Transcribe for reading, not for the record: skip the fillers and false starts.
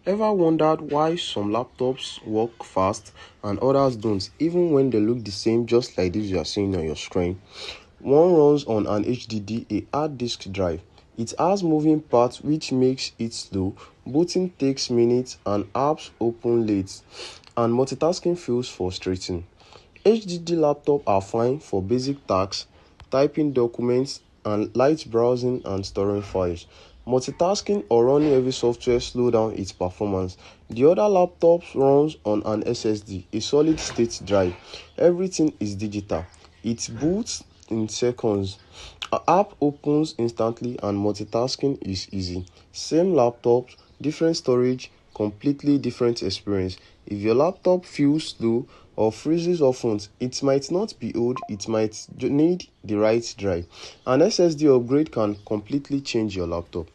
Ever wondered why some laptops work fast and others don't, even when they look the same, just like this you are seeing on your screen? One runs on an HDD, a hard disk drive. It has moving parts which makes it slow, booting takes minutes and apps open late, and multitasking feels frustrating. HDD laptops are fine for basic tasks, typing documents, and light browsing and storing files. Multitasking or running heavy software slow down its performance. The other laptop runs on an SSD, a solid state drive. Everything is digital. It boots in seconds. An app opens instantly and multitasking is easy. Same laptops, different storage, completely different experience. If your laptop feels slow or freezes often, it might not be old, it might need the right drive. An SSD upgrade can completely change your laptop.